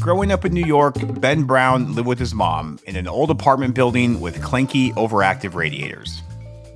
Growing up in New York, Ben Brown lived with his mom in an old apartment building with clanky, overactive radiators.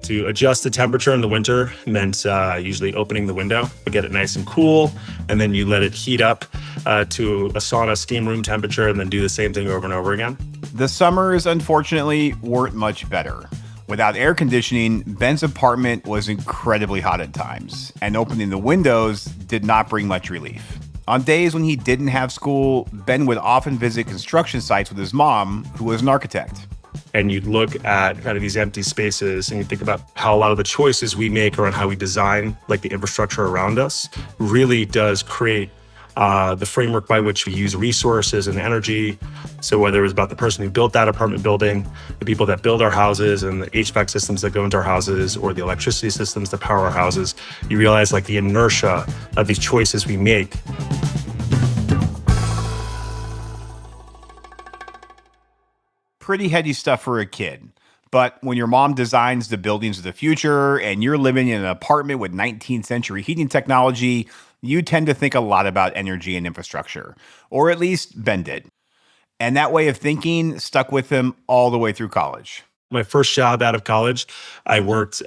To adjust the temperature in the winter meant usually opening the window to get it nice and cool, and then you let it heat up to a sauna steam room temperature, and then do the same thing over and over again. The summers, unfortunately, weren't much better. Without air conditioning, Ben's apartment was incredibly hot at times, and opening the windows did not bring much relief. On days when he didn't have school, Ben would often visit construction sites with his mom, who was an architect. And you'd look at kind of these empty spaces and you think about how a lot of the choices we make around how we design like the infrastructure around us really does create the framework by which we use resources and energy. So whether it was about the person who built that apartment building, the people that build our houses and the HVAC systems that go into our houses, or the electricity systems that power our houses, you realize like the inertia of these choices we make. Pretty heady stuff for a kid. But when your mom designs the buildings of the future and you're living in an apartment with 19th century heating technology, you tend to think a lot about energy and infrastructure. Or at least Ben did. And that way of thinking stuck with him all the way through college. My first job out of college, I worked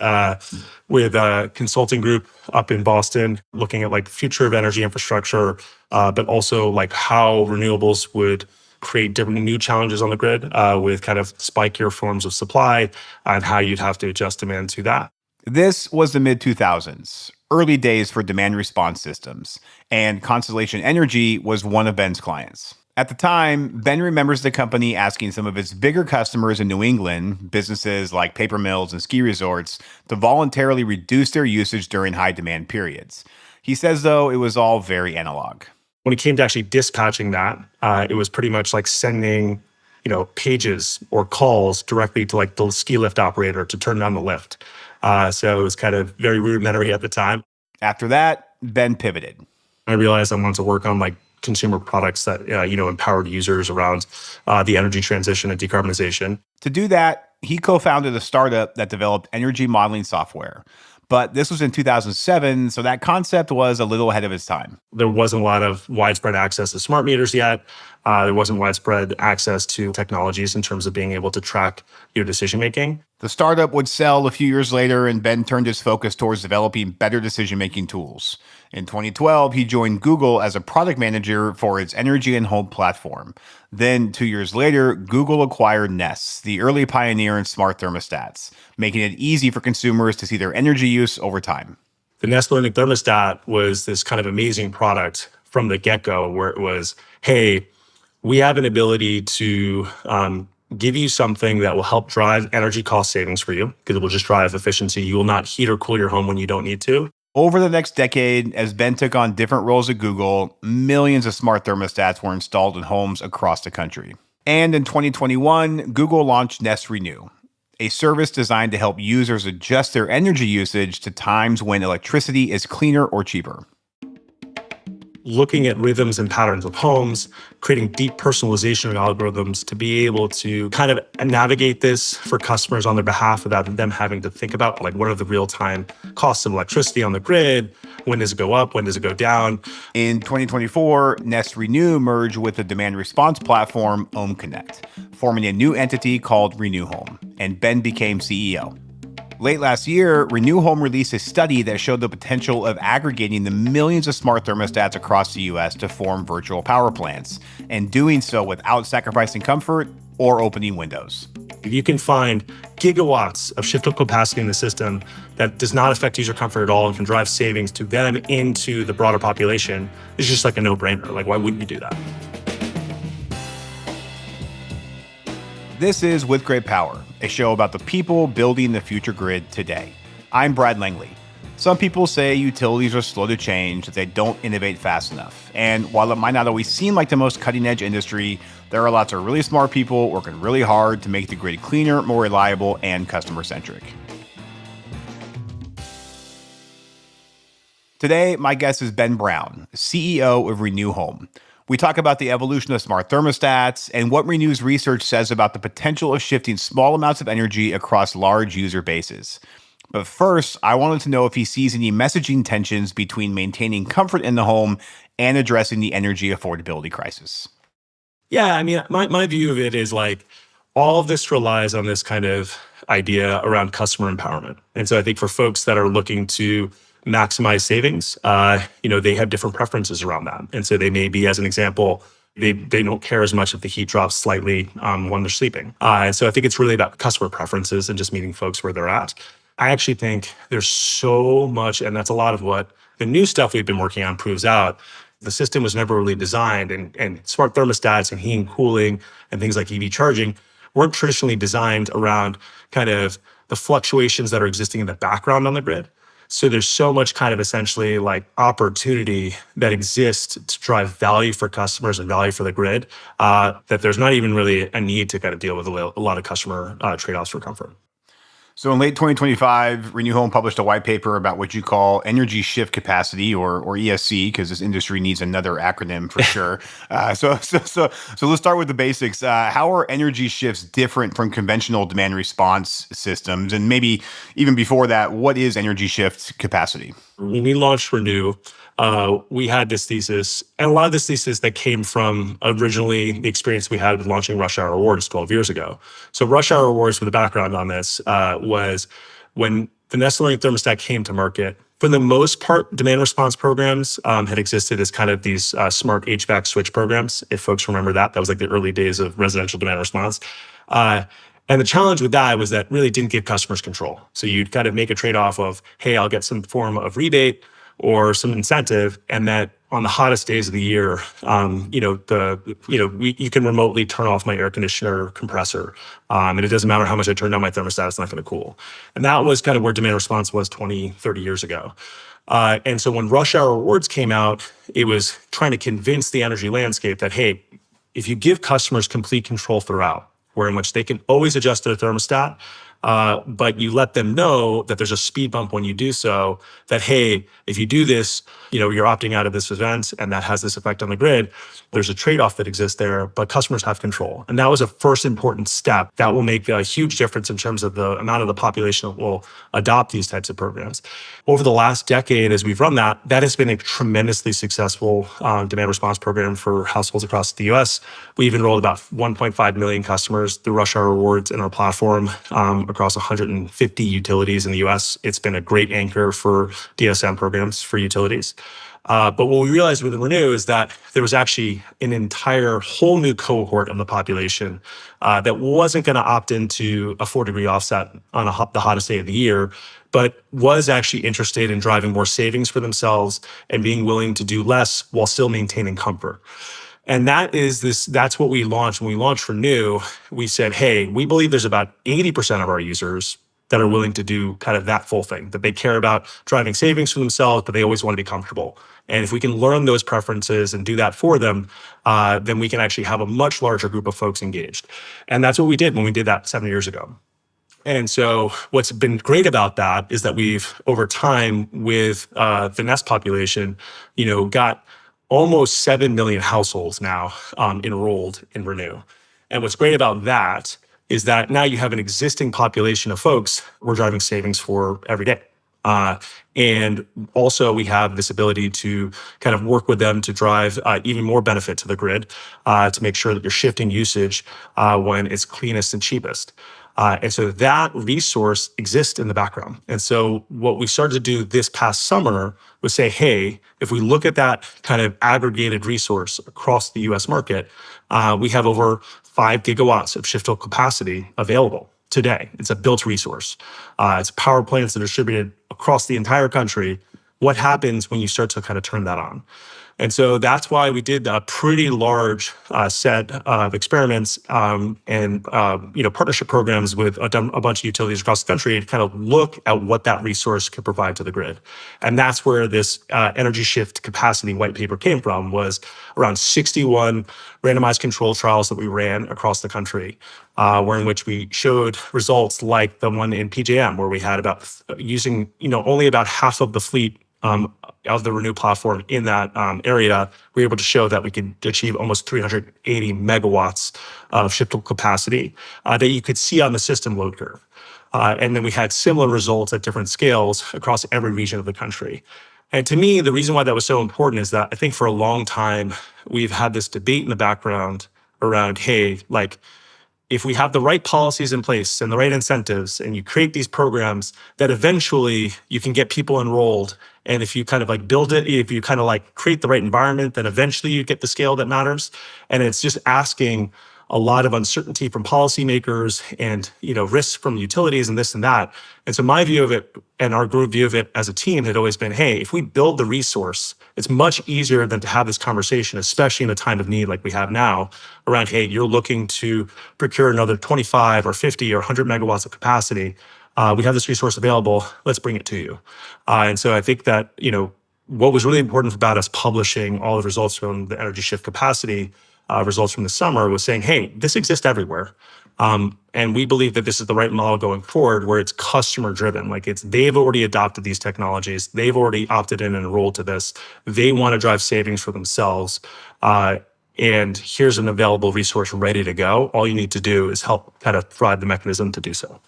with a consulting group up in Boston, looking at like future of energy infrastructure, but also like how renewables would create different new challenges on the grid with kind of spikier forms of supply and how you'd have to adjust demand to that. This was the mid-2000s, early days for demand response systems, and Constellation Energy was one of Ben's clients. At the time, Ben remembers the company asking some of its bigger customers in New England, businesses like paper mills and ski resorts, to voluntarily reduce their usage during high demand periods. He says, though, it was all very analog. When it came to actually dispatching that, it was pretty much like sending, pages or calls directly to like the ski lift operator to turn on the lift. So it was kind of very rudimentary at the time. After that, Ben pivoted. I realized I wanted to work on like consumer products that, empowered users around the energy transition and decarbonization. To do that, he co-founded a startup that developed energy modeling software. But this was in 2007, so that concept was a little ahead of its time. There wasn't a lot of widespread access to smart meters yet. There wasn't widespread access to technologies in terms of being able to track your decision-making. The startup would sell a few years later, and Ben turned his focus towards developing better decision-making tools. In 2012, he joined Google as a product manager for its energy and home platform. Then, 2 years later, Google acquired Nest, the early pioneer in smart thermostats, making it easy for consumers to see their energy use over time. The Nest Learning Thermostat was this kind of amazing product from the get-go, where it was, hey, we have an ability to give you something that will help drive energy cost savings for you, because it will just drive efficiency. You will not heat or cool your home when you don't need to. Over the next decade, as Ben took on different roles at Google, millions of smart thermostats were installed in homes across the country. And in 2021, Google launched Nest Renew, a service designed to help users adjust their energy usage to times when electricity is cleaner or cheaper. Looking at rhythms and patterns of homes, creating deep personalization algorithms to be able to kind of navigate this for customers on their behalf without them having to think about like what are the real-time costs of electricity on the grid, when does it go up, when does it go down. In 2024, Nest Renew merged with the demand response platform OhmConnect, forming a new entity called Renew Home, and Ben became CEO. Late last year, Renew Home released a study that showed the potential of aggregating the millions of smart thermostats across the U.S. to form virtual power plants, and doing so without sacrificing comfort or opening windows. If you can find gigawatts of shiftable capacity in the system that does not affect user comfort at all and can drive savings to them into the broader population, it's just like a no-brainer. Like, why wouldn't you do that? This is With Great Power, a show about the people building the future grid today. I'm Brad Langley. Some people say utilities are slow to change, that they don't innovate fast enough. And while it might not always seem like the most cutting-edge industry, there are lots of really smart people working really hard to make the grid cleaner, more reliable, and customer-centric. Today, my guest is Ben Brown, CEO of Renew Home. We talk about the evolution of smart thermostats and what Renew's research says about the potential of shifting small amounts of energy across large user bases. But first, I wanted to know if he sees any messaging tensions between maintaining comfort in the home and addressing the energy affordability crisis. Yeah, I mean, my view of it is like all of this relies on this kind of idea around customer empowerment. And so I think for folks that are looking to maximize savings, they have different preferences around that. And so they may be, as an example, they don't care as much if the heat drops slightly when they're sleeping. And so I think it's really about customer preferences and just meeting folks where they're at. I actually think there's so much, and that's a lot of what the new stuff we've been working on proves out. The system was never really designed, and smart thermostats and heating, cooling, and things like EV charging weren't traditionally designed around kind of the fluctuations that are existing in the background on the grid. So there's so much kind of essentially like opportunity that exists to drive value for customers and value for the grid, that there's not even really a need to kind of deal with a lot of customer trade-offs for comfort. So in late 2025, Renew Home published a white paper about what you call energy shift capacity, or ESC, because this industry needs another acronym for sure. So let's start with the basics. How are energy shifts different from conventional demand response systems? And maybe even before that, what is energy shift capacity? When we launched Renew, we had this thesis, and a lot of this thesis that came from originally the experience we had with launching Rush Hour Awards 12 years ago. So Rush Hour Awards, for the background on this, was when the Nest Learning Thermostat came to market. For the most part, demand response programs had existed as kind of these smart HVAC switch programs. If folks remember that, that was like the early days of residential demand response. And the challenge with that was that really didn't give customers control. So you'd kind of make a trade-off of, hey, I'll get some form of rebate or some incentive, and that on the hottest days of the year, you can remotely turn off my air conditioner compressor, and it doesn't matter how much I turn down my thermostat, it's not going to cool. And that was kind of where demand response was 20, 30 years ago. And so when Rush Hour Awards came out, it was trying to convince the energy landscape that, hey, if you give customers complete control throughout, where in which they can always adjust their thermostat, but you let them know that there's a speed bump when you do so, that, hey, if you do this, you're opting out of this event and that has this effect on the grid. There's a trade-off that exists there, but customers have control. And that was a first important step that will make a huge difference in terms of the amount of the population that will adopt these types of programs. Over the last decade, as we've run that has been a tremendously successful demand response program for households across the US. We've enrolled about 1.5 million customers through Rush Hour Awards in our platform across 150 utilities in the US. It's been a great anchor for DSM programs for utilities. But what we realized with Renew is that there was actually an entire whole new cohort of the population that wasn't going to opt into a 4-degree offset on the hottest day of the year, but was actually interested in driving more savings for themselves and being willing to do less while still maintaining comfort. And that's what we launched. When we launched Renew, we said, hey, we believe there's about 80% of our users that are willing to do kind of that full thing, that they care about driving savings for themselves, but they always want to be comfortable. And if we can learn those preferences and do that for them, then we can actually have a much larger group of folks engaged. And that's what we did when we did that 7 years ago. And so what's been great about that is that we've, over time with the Nest population, got almost 7 million households now enrolled in Renew. And what's great about that is that now you have an existing population of folks we're driving savings for every day. And also we have this ability to kind of work with them to drive even more benefit to the grid, to make sure that you're shifting usage when it's cleanest and cheapest. And so that resource exists in the background. And so what we started to do this past summer was say, hey, if we look at that kind of aggregated resource across the US market, we have over 5 gigawatts of shift capacity available today. It's a built resource. It's power plants that are distributed across the entire country. What happens when you start to kind of turn that on? And so that's why we did a pretty large set of experiments and partnership programs with a bunch of utilities across the country to kind of look at what that resource could provide to the grid. And that's where this energy shift capacity white paper came from, was around 61 randomized control trials that we ran across the country, where in which we showed results like the one in PJM, where we had about using only about half of the fleet of the Renew platform in that area. We were able to show that we could achieve almost 380 megawatts of shiftable capacity that you could see on the system load curve. And then we had similar results at different scales across every region of the country. And to me, the reason why that was so important is that I think for a long time, we've had this debate in the background around, hey, like if we have the right policies in place and the right incentives and you create these programs that eventually you can get people enrolled. And if you kind of like build it, if you kind of like create the right environment, then eventually you get the scale that matters. And it's just asking a lot of uncertainty from policymakers and, risks from utilities and this and that. And so my view of it and our group view of it as a team had always been, hey, if we build the resource, it's much easier than to have this conversation, especially in a time of need like we have now, around, hey, you're looking to procure another 25 or 50 or 100 megawatts of capacity. We have this resource available. Let's bring it to you. And so I think that, what was really important about us publishing all the results from the energy shift capacity results from the summer was saying, hey, this exists everywhere. And we believe that this is the right model going forward where it's customer driven. Like they've already adopted these technologies. They've already opted in and enrolled to this. They want to drive savings for themselves. And here's an available resource ready to go. All you need to do is help kind of provide the mechanism to do so.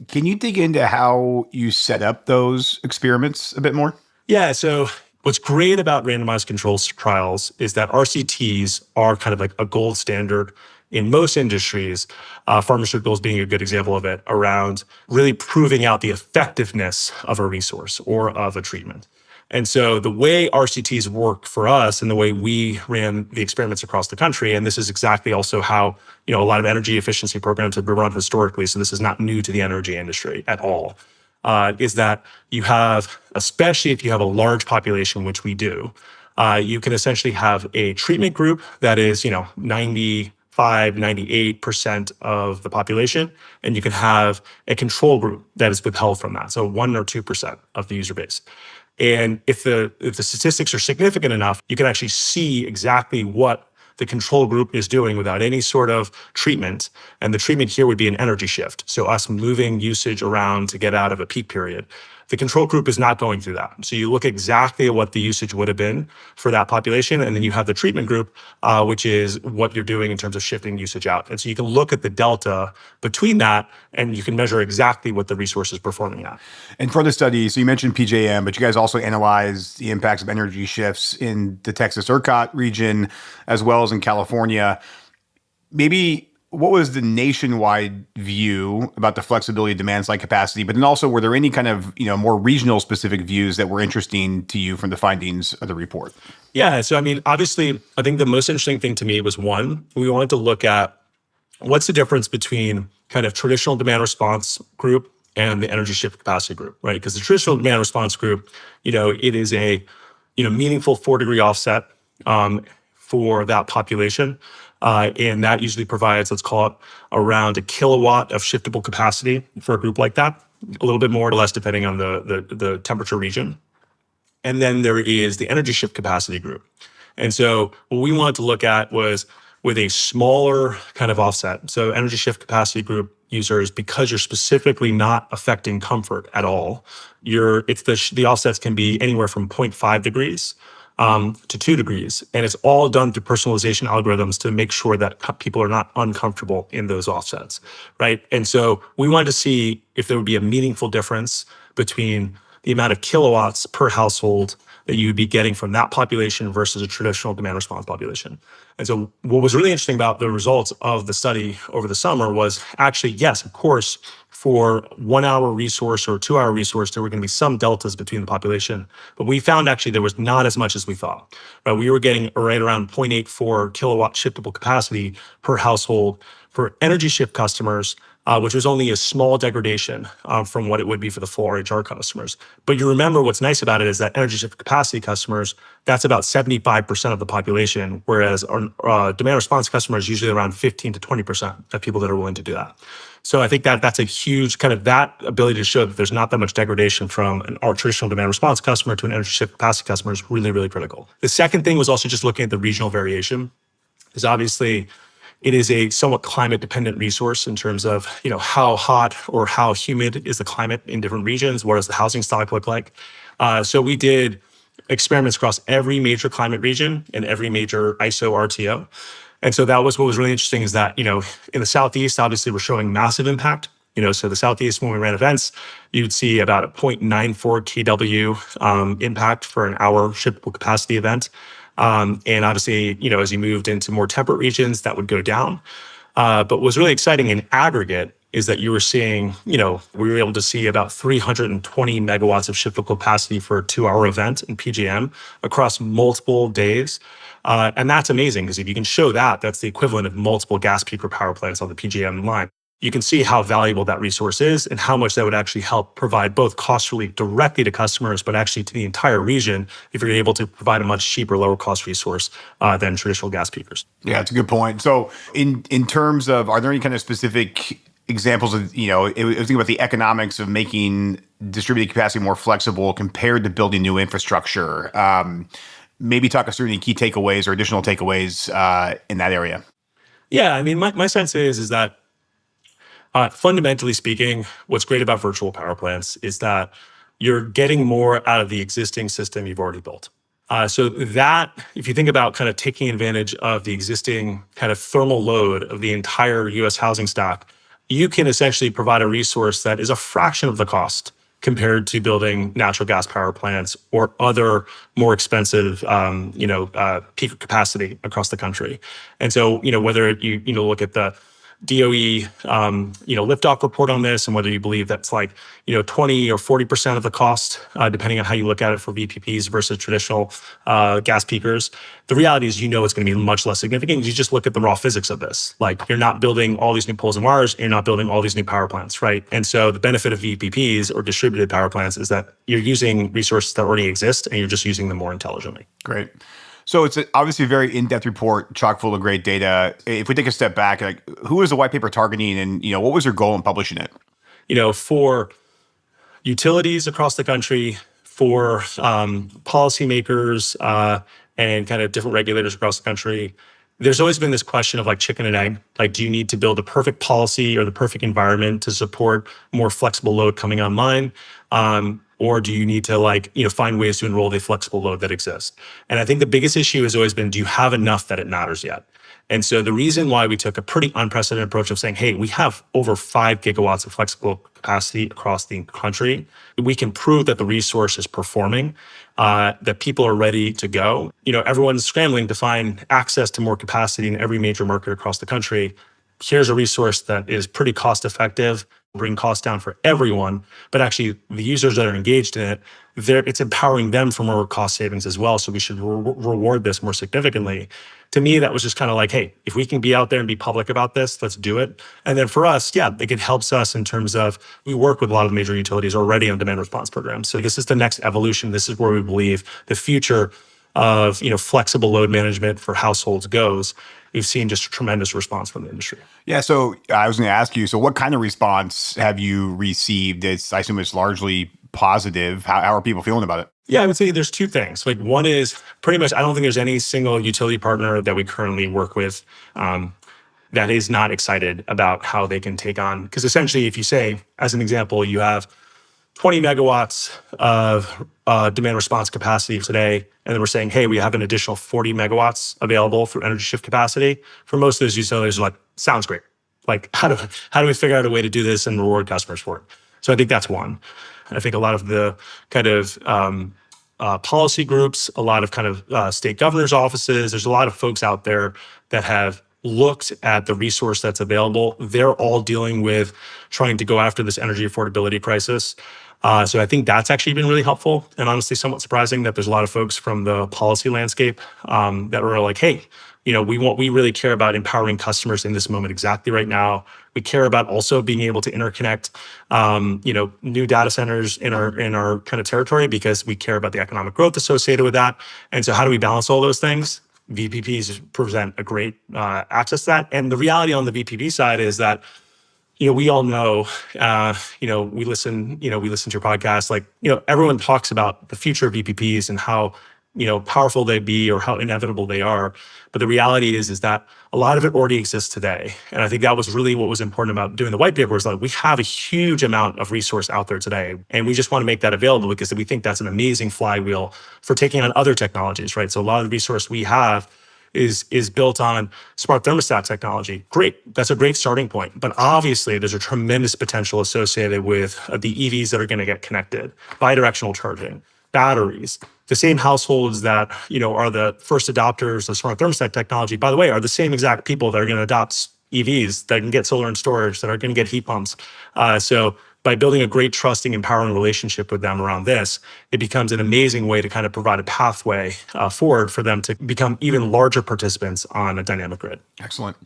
Can you dig into how you set up those experiments a bit more? Yeah. So what's great about randomized control trials is that RCTs are kind of like a gold standard in most industries, pharmaceuticals being a good example of it, around really proving out the effectiveness of a resource or of a treatment. And so the way RCTs work for us and the way we ran the experiments across the country, and this is exactly also how, a lot of energy efficiency programs have been run historically, so this is not new to the energy industry at all, is that you have, especially if you have a large population, which we do, you can essentially have a treatment group that is, 98% of the population, and you can have a control group that is withheld from that. So 1 or 2% of the user base. And if the statistics are significant enough, you can actually see exactly what the control group is doing without any sort of treatment. And the treatment here would be an energy shift. So us moving usage around to get out of a peak period. The control group is not going through that. So you look exactly at what the usage would have been for that population. And then you have the treatment group, which is what you're doing in terms of shifting usage out. And so you can look at the delta between that and you can measure exactly what the resource is performing at. And for the study, so you mentioned PJM, but you guys also analyzed the impacts of energy shifts in the Texas ERCOT region, as well as in California. Maybe what was the nationwide view about the flexibility of demand side capacity? But then also, were there any kind of more regional specific views that were interesting to you from the findings of the report? Yeah. So, obviously, I think the most interesting thing to me was one, we wanted to look at what's the difference between kind of traditional demand response group and the energy shift capacity group, right? Because the traditional demand response group, it is a meaningful 4-degree offset for that population. And that usually provides, let's call it around 1 kilowatt of shiftable capacity for a group like that, a little bit more or less depending on the temperature region. And then there is the energy shift capacity group. And so what we wanted to look at was with a smaller kind of offset. So energy shift capacity group users, because you're specifically not affecting comfort at all, the offsets can be anywhere from 0.5 degrees to 2 degrees. And it's all done through personalization algorithms to make sure that people are not uncomfortable in those offsets, right? And so we wanted to see if there would be a meaningful difference between the amount of kilowatts per household that you would be getting from that population versus a traditional demand response population. And so what was really interesting about the results of the study over the summer was actually, yes, of course, for 1 hour resource or 2 hour resource, there were going to be some deltas between the population. But we found actually there was not as much as we thought. Right? We were getting right around 0.84 kilowatt shiftable capacity per household for energy shift customers, which was only a small degradation from what it would be for the full RHR customers. But you remember what's nice about it is that energy shift capacity customers, that's about 75% of the population, whereas our demand response customers usually around 15 to 20% of people that are willing to do that. So I think that that's a huge kind of that ability to show that there's not that much degradation from our traditional demand response customer to an energy shift capacity customer is really, really critical. The second thing was also just looking at the regional variation, is obviously it is a somewhat climate dependent resource in terms of, how hot or how humid is the climate in different regions. What does the housing stock look like? So we did experiments across every major climate region and every major ISO RTO. And so that was what was really interesting is that, in the Southeast, obviously we're showing massive impact. So the Southeast, when we ran events, you'd see about a 0.94 kW impact for an hour shippable capacity event. And obviously, as you moved into more temperate regions, that would go down. But what was really exciting in aggregate is that you were seeing, we were able to see about 320 megawatts of shippable capacity for a 2-hour event in PJM across multiple days. And that's amazing because if you can show that, that's the equivalent of multiple gas peaker power plants on the PJM line. You can see how valuable that resource is and how much that would actually help provide both cost relief directly to customers, but actually to the entire region if you're able to provide a much cheaper, lower cost resource than traditional gas peakers. Yeah, it's a good point. So in terms of, are there any kind of specific examples of, I was thinking about the economics of making distributed capacity more flexible compared to building new infrastructure. Maybe talk us through any key takeaways or additional takeaways in that area. Yeah, I mean, my sense is that fundamentally speaking, what's great about virtual power plants is that you're getting more out of the existing system you've already built. So that, if you think about kind of taking advantage of the existing kind of thermal load of the entire US housing stock, you can essentially provide a resource that is a fraction of the cost compared to building natural gas power plants or other more expensive, peak capacity across the country. And so, whether you look at the DOE, liftoff report on this, and whether you believe that's like, 20 or 40% of the cost, depending on how you look at it for VPPs versus traditional gas peakers. The reality is, it's going to be much less significant. You just look at the raw physics of this. Like, you're not building all these new poles and wires, and you're not building all these new power plants, right? And so the benefit of VPPs or distributed power plants is that you're using resources that already exist, and you're just using them more intelligently. Great. So it's obviously a very in-depth report, chock full of great data. If we take a step back, like, who is the white paper targeting, and what was your goal in publishing it? For utilities across the country, for policymakers and kind of different regulators across the country, there's always been this question of like chicken and egg. Like, do you need to build a perfect policy or the perfect environment to support more flexible load coming online? Or do you need to find ways to enroll the flexible load that exists? And I think the biggest issue has always been, do you have enough that it matters yet? And so the reason why we took a pretty unprecedented approach of saying, hey, we have over 5 gigawatts of flexible capacity across the country. We can prove that the resource is performing, that people are ready to go. Everyone's scrambling to find access to more capacity in every major market across the country. Here's a resource that is pretty cost effective, bring costs down for everyone, but actually the users that are engaged in it, it's empowering them for more cost savings as well. So we should reward this more significantly. To me, that was just kind of like, hey, if we can be out there and be public about this, let's do it. And then for us, yeah, it helps us in terms of, we work with a lot of major utilities already on demand response programs. So this is the next evolution. This is where we believe the future of flexible load management for households goes. We've seen just a tremendous response from the industry. Yeah, so I was going to ask you, so what kind of response have you received? I assume it's largely positive. How are people feeling about it? Yeah, I would say there's two things. Like, one is pretty much, I don't think there's any single utility partner that we currently work with that is not excited about how they can take on. Because essentially, if you say, as an example, you have 20 megawatts of demand response capacity today, and then we're saying, hey, we have an additional 40 megawatts available through energy shift capacity. For most of those utilities, are like, sounds great. Like, how do we figure out a way to do this and reward customers for it? So I think that's one. I think a lot of the kind of policy groups, a lot of kind of state governors' offices, there's a lot of folks out there that have looked at the resource that's available. They're all dealing with trying to go after this energy affordability crisis. So I think that's actually been really helpful, and honestly somewhat surprising that there's a lot of folks from the policy landscape that are like, hey, we really care about empowering customers in this moment exactly right now. We care about also being able to interconnect, new data centers in our kind of territory because we care about the economic growth associated with that. And so how do we balance all those things? VPPs present a great access to that. And the reality on the VPP side is that, we all know, we listen to your podcast, like, everyone talks about the future of VPPs and how, powerful they be or how inevitable they are. But the reality is that a lot of it already exists today. And I think that was really what was important about doing the white paper, is that we have a huge amount of resource out there today. And we just want to make that available because we think that's an amazing flywheel for taking on other technologies, right? So a lot of the resource we have is built on smart thermostat technology. Great, that's a great starting point. But obviously there's a tremendous potential associated with the EVs that are going to get connected, bidirectional charging, batteries, the same households that, are the first adopters of smart thermostat technology, by the way, are the same exact people that are going to adopt EVs, that can get solar and storage, that are going to get heat pumps. So by building a great, trusting, empowering relationship with them around this, it becomes an amazing way to kind of provide a pathway forward for them to become even larger participants on a dynamic grid. Excellent.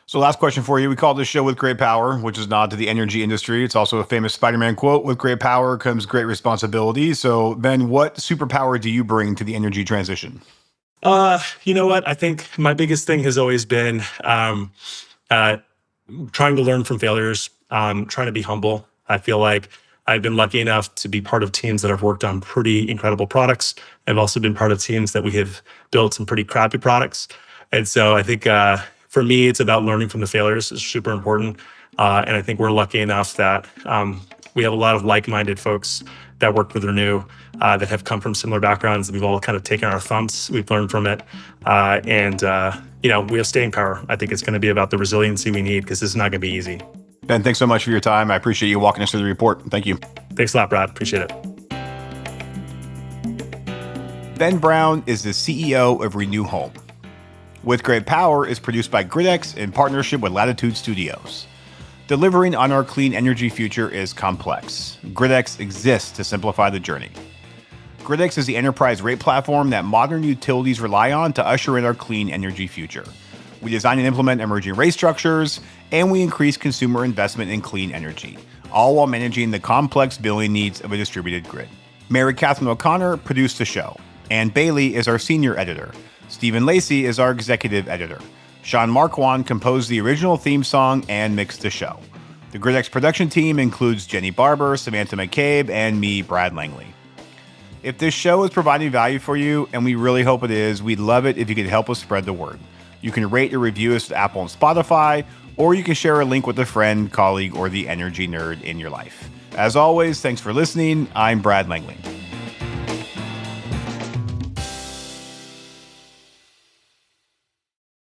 So last question for you. We call this show With Great Power, which is a nod to the energy industry. It's also a famous Spider-Man quote, with great power comes great responsibility. So Ben, what superpower do you bring to the energy transition? You know what? I think my biggest thing has always been trying to learn from failures, trying to be humble. I feel like I've been lucky enough to be part of teams that have worked on pretty incredible products. I've also been part of teams that we have built some pretty crappy products. And so I think for me, it's about learning from the failures is super important. And I think we're lucky enough that we have a lot of like-minded folks that work with Renew that have come from similar backgrounds. And we've all kind of taken our thumps. We've learned from it. And we have staying power. I think it's going to be about the resiliency we need because this is not going to be easy. Ben, thanks so much for your time. I appreciate you walking us through the report. Thank you. Thanks a lot, Brad. Appreciate it. Ben Brown is the CEO of Renew Home. With Great Power is produced by GridX in partnership with Latitude Studios. Delivering on our clean energy future is complex. GridX exists to simplify the journey. GridX is the enterprise rate platform that modern utilities rely on to usher in our clean energy future. We design and implement emerging rate structures, and we increase consumer investment in clean energy, all while managing the complex billing needs of a distributed grid. Mary Catherine O'Connor produced the show. Ann Bailey is our senior editor. Stephen Lacey is our executive editor. Sean Marquand composed the original theme song and mixed the show. The GridX production team includes Jenny Barber, Samantha McCabe, and me, Brad Langley. If this show is providing value for you, and we really hope it is, we'd love it if you could help us spread the word. You can rate or review us with Apple and Spotify, or you can share a link with a friend, colleague, or the energy nerd in your life. As always, thanks for listening. I'm Brad Langley.